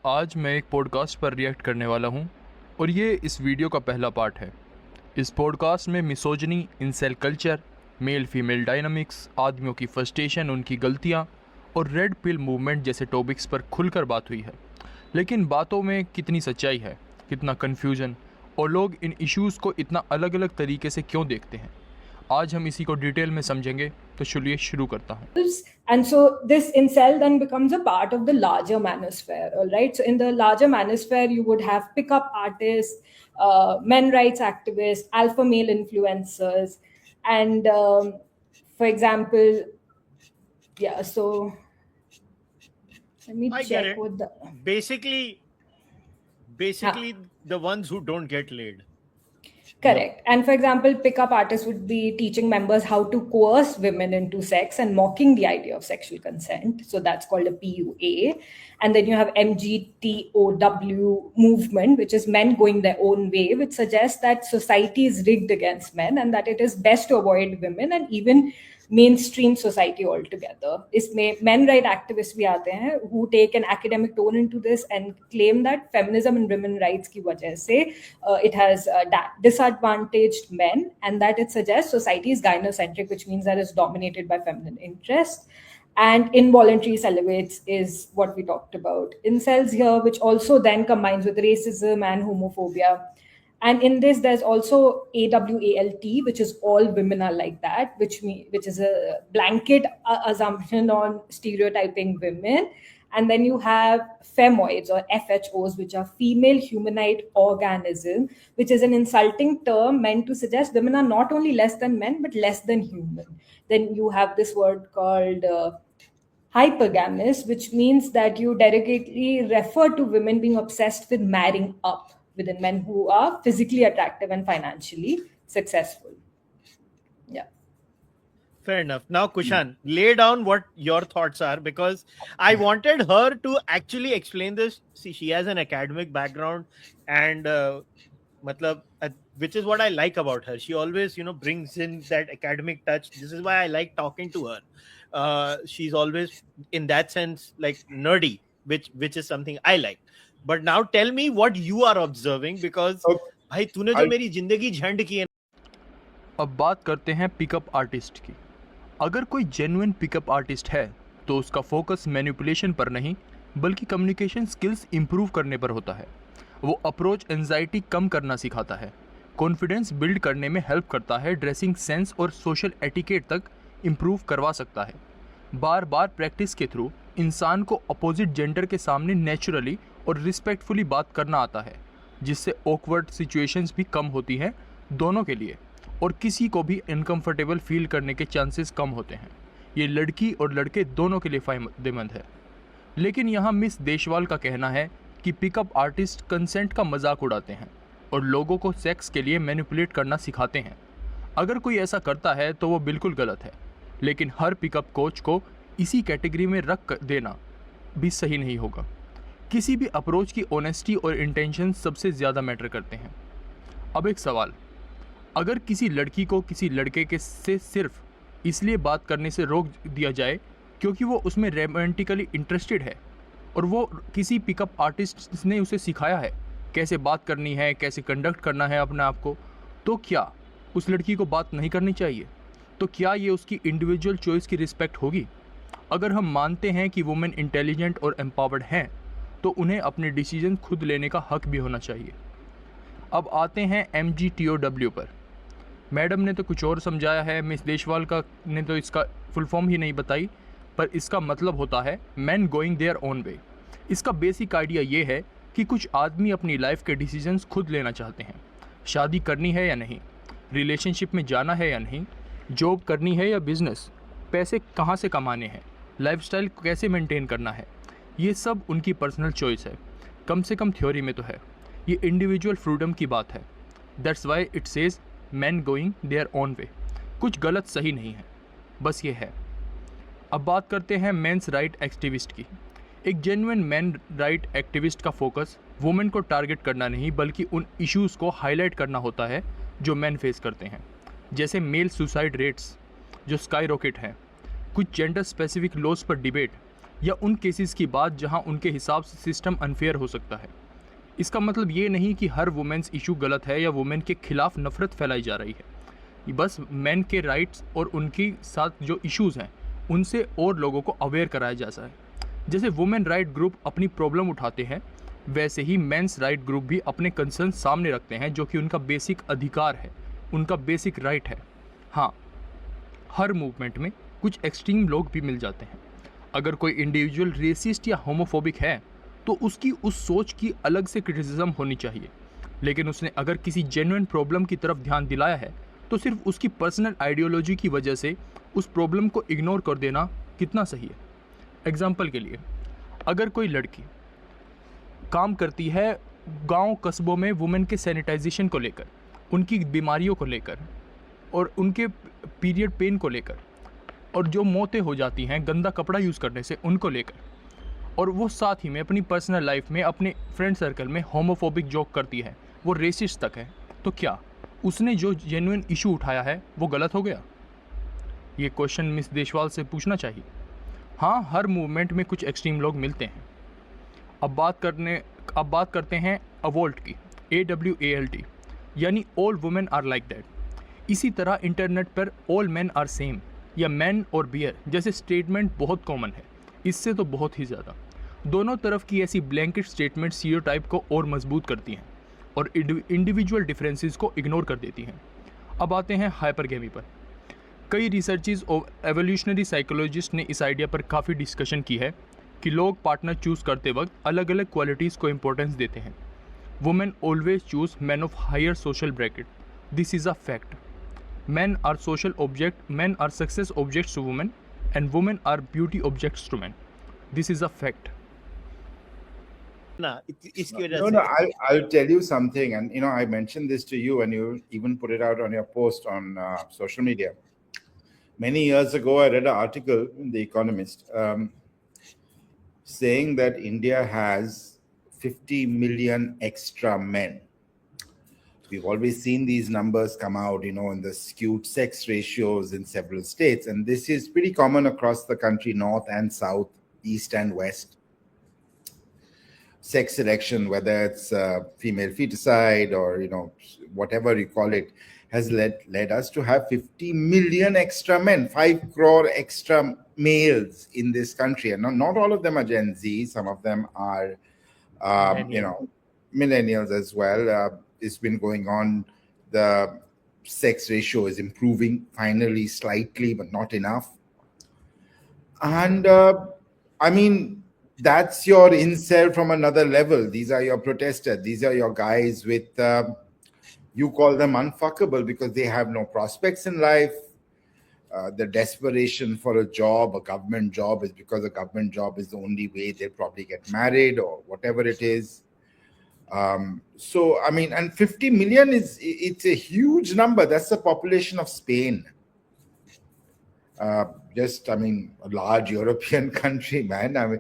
आज मैं एक पॉडकास्ट पर रिएक्ट करने वाला हूँ और ये इस वीडियो का पहला पार्ट है। इस पॉडकास्ट में misogyny, incel culture, male female dynamics, आदमियों की फ्रस्ट्रेशन, उनकी गलतियाँ और रेड पिल मूवमेंट जैसे टॉपिक्स पर खुलकर बात हुई है। लेकिन बातों में कितनी सच्चाई है, कितना कन्फ्यूजन और लोग इन इश्यूज़ को इतना अलग अलग तरीके से क्यों देखते हैं, आज हम इसी को डिटेल में समझेंगे। तो चलिए शुरू करता हूँ। And so this incel then becomes a part of the larger manosphere, all right? So in the larger manosphere, you would have pickup artists, men rights activists, alpha male influencers, and for example, yeah, so let me I get check it. with the... Basically, the ones who don't get laid. Correct. And for example, pickup artists would be teaching members how to coerce women into sex and mocking the idea of sexual consent. So that's called a PUA. And then you have MGTOW movement, which is men going their own way, which suggests that society is rigged against men and that it is best to avoid women and even mainstream society altogether. इसमें men right activists भी आते हैं who take an academic tone into this and claim that feminism and women rights की वजह से it has disadvantaged men and that it suggests society is gynocentric, which means that it's dominated by feminine interest. And involuntary celibates is what we talked about. Incels here, which also then combines with racism and homophobia. And in this, there's also AWALT, which is all women are like that, which is a blanket assumption on stereotyping women. And then you have femoids or FHOs, which are female humanoid organism, which is an insulting term meant to suggest women are not only less than men, but less than human. Then you have this word called hypergamous, which means that you derogatorily refer to women being obsessed with marrying up within men who are physically attractive and financially successful. Yeah. Fair enough. Now, Kushan, lay down what your thoughts are, because I wanted her to actually explain this. See, she has an academic background and which is what I like about her. She always, brings in that academic touch. This is why I like talking to her. She's always, in that sense, like nerdy, which is something I like. But now tell me what you are observing, because भाई तूने जो मेरी जिंदगी झंड की है। अब बात करते हैं पिकअप आर्टिस्ट की। अगर कोई जेन्युइन पिकअप आर्टिस्ट है तो उसका फोकस मैनिपुलेशन पर नहीं बल्कि कम्युनिकेशन स्किल्स इंप्रूव करने पर होता है। वो अप्रोच एंजाइटी कम करना सिखाता है, कॉन्फिडेंस बिल्ड करने में हेल्प करता है, ड्रेसिंग सेंस और सोशल एटिकेट तक इंप्रूव करवा सकता है। बार बार प्रैक्टिस के थ्रू इंसान को अपोजिट जेंडर के सामने नेचुरली और रिस्पेक्टफुली बात करना आता है, जिससे ऑकवर्ड सिचुएशंस भी कम होती हैं दोनों के लिए और किसी को भी अनकंफर्टेबल फील करने के चांसेस कम होते हैं। ये लड़की और लड़के दोनों के लिए फ़ायदेमंद है। लेकिन यहाँ मिस देशवाल का कहना है कि पिकअप आर्टिस्ट कंसेंट का मजाक उड़ाते हैं और लोगों को सेक्स के लिए मैनिपुलेट करना सिखाते हैं। अगर कोई ऐसा करता है तो वो बिल्कुल गलत है, लेकिन हर पिकअप कोच को इसी कैटेगरी में रख देना भी सही नहीं होगा। किसी भी अप्रोच की ऑनेस्टी और इंटेंशन सबसे ज़्यादा मैटर करते हैं। अब एक सवाल, अगर किसी लड़की को किसी लड़के के से सिर्फ इसलिए बात करने से रोक दिया जाए क्योंकि वो उसमें रोमांटिकली इंटरेस्टेड है और वो किसी पिकअप आर्टिस्ट ने उसे सिखाया है कैसे बात करनी है, कैसे कंडक्ट करना है अपने आप को, तो क्या उस लड़की को बात नहीं करनी चाहिए? तो क्या ये उसकी इंडिविजुअल चॉइस की रिस्पेक्ट होगी? अगर हम मानते हैं कि वुमेन इंटेलिजेंट और एम्पावर्ड हैं तो उन्हें अपने डिसीजन खुद लेने का हक भी होना चाहिए। अब आते हैं MGTOW पर। मैडम ने तो कुछ और समझाया है, मिस देशवाल का ने तो इसका फुल फॉर्म ही नहीं बताई, पर इसका मतलब होता है man going their own way. इसका बेसिक आइडिया ये है कि कुछ आदमी अपनी लाइफ के डिसीजंस खुद लेना चाहते हैं। शादी करनी है या नहीं, रिलेशनशिप में जाना है या नहीं, जॉब करनी है या बिजनेस, पैसे कहाँ से कमाने हैं, लाइफस्टाइल कैसे मेंटेन करना है, ये सब उनकी पर्सनल चॉइस है। कम से कम थ्योरी में तो है। ये इंडिविजुअल फ्रीडम की बात है। That's why it says man going their own way. कुछ गलत सही नहीं है, बस ये है। अब बात करते हैं मेंस राइट एक्टिविस्ट की। एक जेन्युइन मैन राइट एक्टिविस्ट का फोकस वुमेन को टारगेट करना नहीं बल्कि उन इश्यूज़ को हाईलाइट करना होता है जो मैन फेस करते हैं, जैसे मेल सुसाइड रेट्स जो स्काई रॉकेट हैं, कुछ जेंडर स्पेसिफिक लॉज पर डिबेट, या उन केसेस की बात जहां उनके हिसाब से सिस्टम अनफेयर हो सकता है। इसका मतलब ये नहीं कि हर वुमेन्स इशू गलत है या वुमेन के खिलाफ नफरत फैलाई जा रही है। बस मैन के राइट्स और उनके साथ जो इश्यूज़ हैं उनसे और लोगों को अवेयर कराया जा है। जैसे वुमेन राइट ग्रुप अपनी प्रॉब्लम उठाते हैं, वैसे ही मेंस राइट ग्रुप भी अपने कंसर्न सामने रखते हैं, जो कि उनका बेसिक अधिकार है, उनका बेसिक राइट है। हाँ, हर मूवमेंट में कुछ एक्सट्रीम लोग भी मिल जाते हैं। अगर कोई इंडिविजुअल रेसिस्ट या होमोफोबिक है तो उसकी उस सोच की अलग से क्रिटिसिज्म होनी चाहिए, लेकिन उसने अगर किसी जेन्युइन प्रॉब्लम की तरफ ध्यान दिलाया है तो सिर्फ उसकी पर्सनल आइडियोलॉजी की वजह से उस प्रॉब्लम को इग्नोर कर देना कितना सही है। एग्जाम्पल के लिए, अगर कोई लड़की काम करती है गांव कस्बों में वुमेन के सैनिटाइजेशन को लेकर, उनकी बीमारियों को लेकर और उनके पीरियड पेन को लेकर, और जो मौतें हो जाती हैं गंदा कपड़ा यूज़ करने से उनको लेकर, और वो साथ ही में अपनी पर्सनल लाइफ में अपने फ्रेंड सर्कल में होमोफोबिक जोक करती है, वो रेसिस्ट तक है, तो क्या उसने जो जेन्युइन इशू उठाया है वो गलत हो गया? ये क्वेश्चन मिस देशवाल से पूछना चाहिए। हाँ, हर मूवमेंट में कुछ एक्सट्रीम लोग मिलते हैं। अब बात करते हैं अवोल्ट की, AWALT, यानी all women are like that. इसी तरह इंटरनेट पर ऑल मैन आर सेम या मैन और बियर जैसे स्टेटमेंट बहुत कॉमन है, इससे तो बहुत ही ज़्यादा। दोनों तरफ की ऐसी ब्लैंकेट स्टेटमेंट स्टीरियोटाइप को और मजबूत करती हैं और इंडिविजुअल डिफरेंसेस को इग्नोर कर देती हैं। अब आते हैं हाइपरगेमी पर। कई रिसर्चेस और एवोल्यूशनरी साइकोलॉजिस्ट ने इस आइडिया पर काफ़ी डिस्कशन की है कि लोग पार्टनर चूज़ करते वक्त अलग अलग क्वालिटीज़ को इंपॉर्टेंस देते हैं। Women always choose man of higher social bracket, this is a fact. Men are success objects to women, and women are beauty objects to men. This is a fact. इसकी वजह No, से no, I'll tell you something, and I mentioned this to you, and you even put it out on your post on social media. Many years ago, I read an article in The Economist saying that India has 50 million extra men. We've always seen these numbers come out, in the skewed sex ratios in several states. And this is pretty common across the country, north and south, east and west. Sex selection, whether it's female feticide or, whatever you call it, has led us to have 50 million extra men, 5 crore extra males in this country. And not all of them are Gen Z. Some of them are, millennials as well. It's been going on. The sex ratio is improving finally, slightly, but not enough. And that's your incel from another level. These are your protesters. These are your guys with, you call them unfuckable because they have no prospects in life. The desperation for a job, a government job, is because a government job is the only way they'll probably get married or whatever it is. And 50 million it's a huge number. That's the population of Spain. A large European country, man.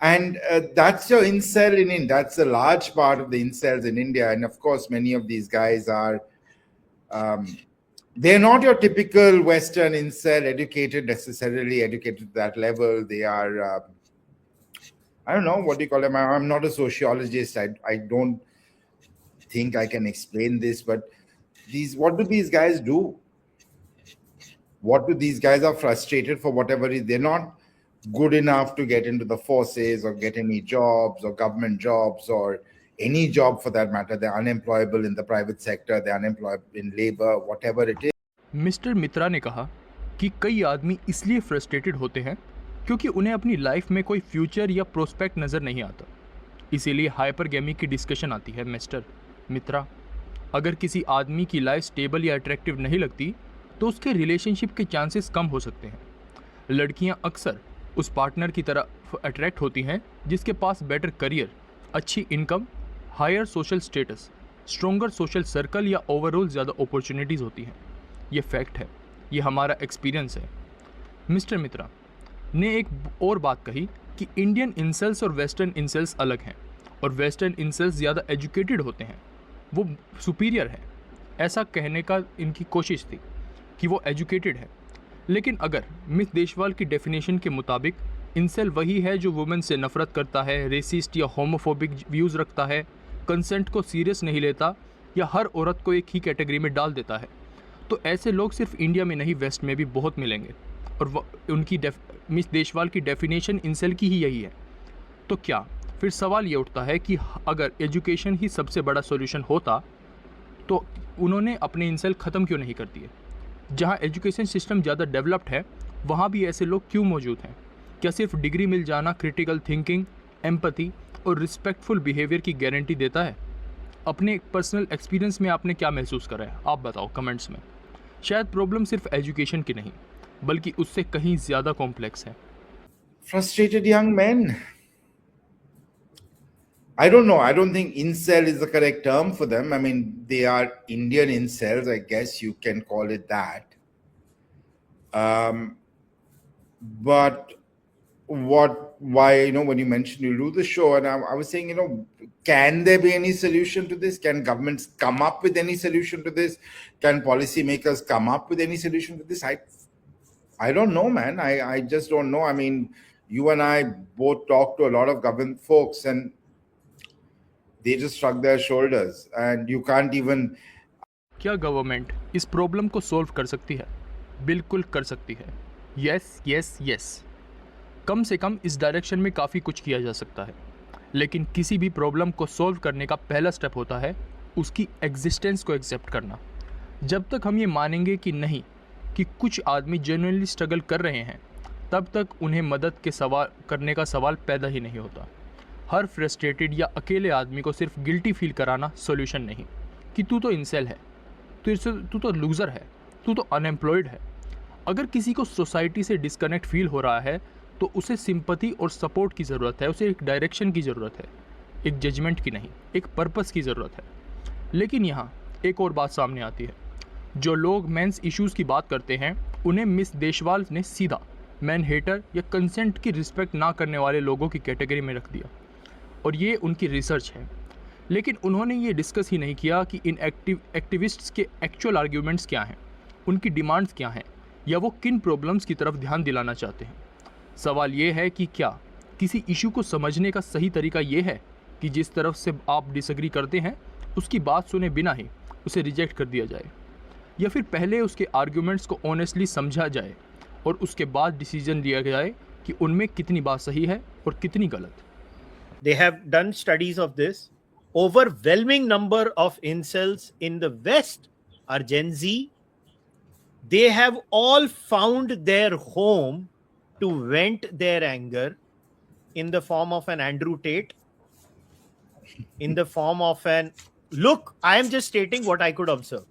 And that's your incel in India. That's a large part of the incels in India. And of course, many of these guys are, they're not your typical Western incel, necessarily educated to that level. They are, I don't know, what do you call them? I'm not a sociologist. I don't think I can explain this, but what do these guys do? What do these guys are frustrated for whatever it is? They're not good enough to get into the forces or get any jobs or government jobs or any job for that matter. They're unemployable in the private sector. They're unemployed in labor, whatever it is. Mister Mitra ने कहा कि कई आदमी इसलिए frustrated होते हैं क्योंकि उन्हें अपनी लाइफ में कोई फ्यूचर या प्रोस्पेक्ट नज़र नहीं आता, इसीलिए हाइपरगेमी की डिस्कशन आती है। मिस्टर मित्रा, अगर किसी आदमी की लाइफ स्टेबल या अट्रैक्टिव नहीं लगती तो उसके रिलेशनशिप के चांसेस कम हो सकते हैं। लड़कियां अक्सर उस पार्टनर की तरह अट्रैक्ट होती हैं जिसके पास बेटर करियर, अच्छी income, higher social status, stronger social circle या ओवरऑल ज़्यादा अपॉर्चुनिटीज़ होती हैं। ये फैक्ट है, ये हमारा एक्सपीरियंस है। मिस्टर मित्रा ने एक और बात कही कि इंडियन इंसल्स और वेस्टर्न इंसल्स अलग हैं और वेस्टर्न इंसल्स ज़्यादा एजुकेटेड होते हैं, वो सुपीरियर है। ऐसा कहने का इनकी कोशिश थी कि वो एजुकेटेड है, लेकिन अगर मिस देशवाल की डेफिनेशन के मुताबिक इंसेल वही है जो वुमेन से नफरत करता है, रेसिस्ट या होमोफोबिक व्यूज़ रखता है, कंसेंट को सीरियस नहीं लेता या हर औरत को एक ही कैटेगरी में डाल देता है। तो ऐसे लोग सिर्फ इंडिया में नहीं, वेस्ट में भी बहुत मिलेंगे। और उनकी मिस देशवाल की डेफिनेशन इंसेल की ही यही है। तो क्या फिर सवाल ये उठता है कि अगर एजुकेशन ही सबसे बड़ा सॉल्यूशन होता तो उन्होंने अपने इंसेल ख़त्म क्यों नहीं कर दिए? जहाँ एजुकेशन सिस्टम ज़्यादा डेवलप्ड है वहाँ भी ऐसे लोग क्यों मौजूद हैं? क्या सिर्फ डिग्री मिल जाना क्रिटिकल थिंकिंग, एम्पैथी और रिस्पेक्टफुल बिहेवियर की गारंटी देता है? अपने पर्सनल एक्सपीरियंस में आपने क्या महसूस करा है, आप बताओ कमेंट्स में। शायद प्रॉब्लम सिर्फ एजुकेशन की नहीं बल्कि उससे कहीं ज़्यादा कॉम्प्लेक्स है। Frustrated young men. I don't know. I don't think incel is the correct term for them. I mean, they are Indian incels, I guess you can call it that. But why, when you mentioned you do the show, and I was saying, can there be any solution to this? Can governments come up with any solution to this? Can policymakers come up with any solution to this? I don't know, man. I just don't know. I mean, you and I both talk to a lot of government folks, and they just shrug their shoulders, and you can't even. क्या government इस problem को solve कर सकती है? बिल्कुल कर सकती है। Yes yes yes. कम से कम इस डायरेक्शन में काफ़ी कुछ किया जा सकता है। लेकिन किसी भी प्रॉब्लम को सॉल्व करने का पहला स्टेप होता है उसकी एग्जिस्टेंस को एक्सेप्ट करना। जब तक हम ये मानेंगे कि नहीं, कि कुछ आदमी जेन्युइनली स्ट्रगल कर रहे हैं, तब तक उन्हें मदद के सवाल करने का सवाल पैदा ही नहीं होता। हर फ्रस्ट्रेटेड या अकेले आदमी को सिर्फ गिल्टी फील कराना सॉल्यूशन नहीं, कि तू तो इंसेल है, तू तो लूज़र है, तू तो अनएम्प्लॉयड है। अगर किसी को सोसाइटी से डिस्कनेक्ट फील हो रहा है तो उसे सिंपैथी और सपोर्ट की ज़रूरत है, उसे एक डायरेक्शन की ज़रूरत है, एक जजमेंट की नहीं, एक पर्पस की ज़रूरत है। लेकिन यहाँ एक और बात सामने आती है। जो लोग मेंस इश्यूज़ की बात करते हैं उन्हें मिस देशवाल ने सीधा मैन हेटर या कंसेंट की रिस्पेक्ट ना करने वाले लोगों की कैटेगरी में रख दिया, और ये उनकी रिसर्च है। लेकिन उन्होंने ये डिस्कस ही नहीं किया कि इन एक्टिविस्ट्स के एक्चुअल आर्ग्यूमेंट्स क्या हैं, उनकी डिमांड्स क्या हैं, या वो किन प्रॉब्लम्स की तरफ ध्यान दिलाना चाहते हैं। सवाल ये है कि क्या किसी इशू को समझने का सही तरीका ये है कि जिस तरफ से आप डिसएग्री करते हैं उसकी बात सुने बिना ही उसे रिजेक्ट कर दिया जाए, या फिर पहले उसके आर्ग्यूमेंट्स को ऑनेस्टली समझा जाए और उसके बाद डिसीजन लिया जाए कि उनमें कितनी बात सही है और कितनी गलत। They have done studies of this. Overwhelming number of incels in the West are Gen Z. They have all found their home to vent their anger in the form of an Andrew Tate, in the form of an look. I am just stating what I could observe.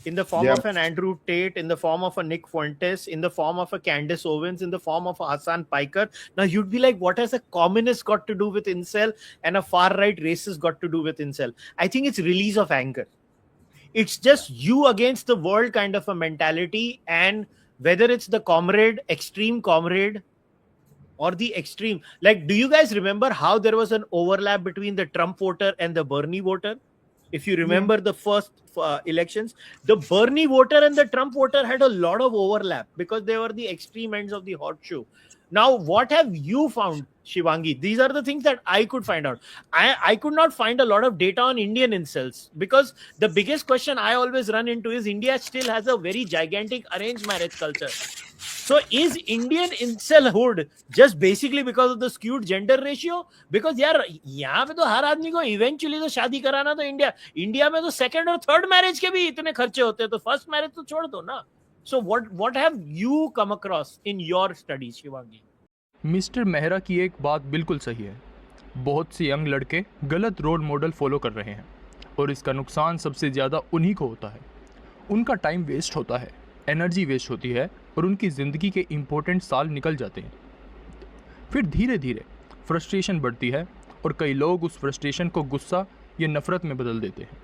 In the form of an Andrew Tate, in the form of a Nick Fuentes, in the form of a Candace Owens, in the form of a Hassan Piker. Now you'd be like, what has a communist got to do with incel and a far-right racist got to do with incel? I think it's release of anger. It's just you against the world kind of a mentality, and whether it's the comrade, extreme comrade, or the extreme. Like, do you guys remember how there was an overlap between the Trump voter and the Bernie voter? If you remember the first elections, the Bernie voter and the Trump voter had a lot of overlap because they were the extreme ends of the horseshoe. Now, what have you found, Shivangi? These are the things that I could find out. I could not find a lot of data on Indian incels, because the biggest question I always run into is India still has a very gigantic arranged marriage culture. So is Indian incelhood just basically because of the skewed gender ratio? Because यार यहाँ पे तो हर आदमी को eventually तो शादी कराना, तो इंडिया में तो second और third marriage के भी इतने खर्चे होते हैं, तो first marriage तो छोड़ दो ना. So what have you come across in your studies, Shivangi? Mister Mehra की एक बात बिल्कुल सही है। बहुत से यंग लड़के गलत रोल मॉडल फॉलो कर रहे हैं और इसका नुकसान सबसे ज़्यादा उन्हीं को होता है। उनका टाइम वेस्ट होता है, एनर्जी वेस्ट होती है और उनकी ज़िंदगी के इम्पोर्टेंट साल निकल जाते हैं। फिर धीरे धीरे फ्रस्ट्रेशन बढ़ती है और कई लोग उस फ्रस्ट्रेशन को गुस्सा या नफ़रत में बदल देते हैं।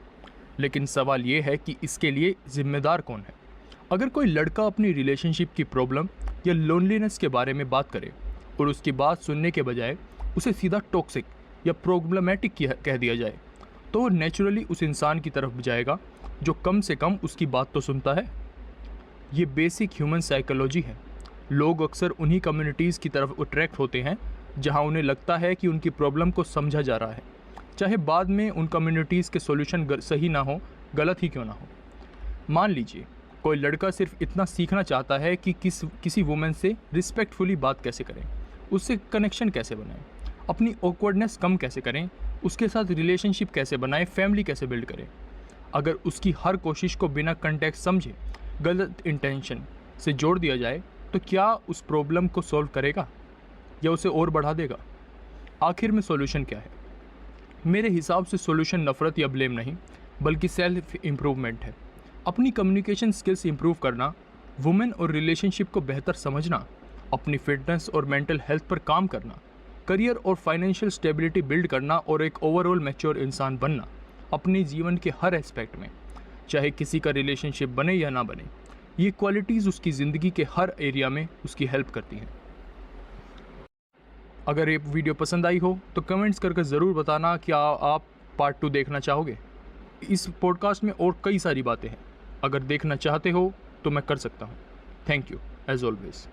लेकिन सवाल ये है कि इसके लिए ज़िम्मेदार कौन है? अगर कोई लड़का अपनी रिलेशनशिप की प्रॉब्लम या लोनलीनेस के बारे में बात करे और उसकी बात सुनने के बजाय उसे सीधा टॉक्सिक या प्रॉब्लमेटिक कह दिया जाए, तो वो नेचुरली उस इंसान की तरफ जाएगा जो कम से कम उसकी बात तो सुनता है। ये बेसिक ह्यूमन साइकोलॉजी है। लोग अक्सर उन्हीं कम्युनिटीज़ की तरफ अट्रैक्ट होते हैं जहां उन्हें लगता है कि उनकी प्रॉब्लम को समझा जा रहा है, चाहे बाद में उन कम्युनिटीज़ के सॉल्यूशन सही ना हो, गलत ही क्यों ना हो। मान लीजिए कोई लड़का सिर्फ इतना सीखना चाहता है कि किसी वुमेन से रिस्पेक्टफुली बात कैसे करें, उससे कनेक्शन कैसे बनाएं, अपनी ऑकवर्डनेस कम कैसे करें, उसके साथ रिलेशनशिप कैसे बनाएं, फैमिली कैसे बिल्ड करें। अगर उसकी हर कोशिश को बिना कंटेक्स्ट समझे गलत इंटेंशन से जोड़ दिया जाए तो क्या उस प्रॉब्लम को सॉल्व करेगा या उसे और बढ़ा देगा? आखिर में सॉल्यूशन क्या है? मेरे हिसाब से सॉल्यूशन नफ़रत या ब्लेम नहीं, बल्कि सेल्फ इम्प्रूवमेंट है। अपनी कम्युनिकेशन स्किल्स इंप्रूव करना, वुमेन और रिलेशनशिप को बेहतर समझना, अपनी फिटनेस और मेंटल हेल्थ पर काम करना, करियर और फाइनेंशियल स्टेबिलिटी बिल्ड करना और एक ओवरऑल मैच्योर इंसान बनना अपने जीवन के हर एस्पेक्ट में, चाहे किसी का रिलेशनशिप बने या ना बने। ये क्वालिटीज़ उसकी ज़िंदगी के हर एरिया में उसकी हेल्प करती हैं। अगर ये वीडियो पसंद आई हो तो कमेंट्स करके ज़रूर बताना क्या आप पार्ट 2 देखना चाहोगे। इस पॉडकास्ट में और कई सारी बातें हैं, अगर देखना चाहते हो तो मैं कर सकता हूँ। Thank you as always.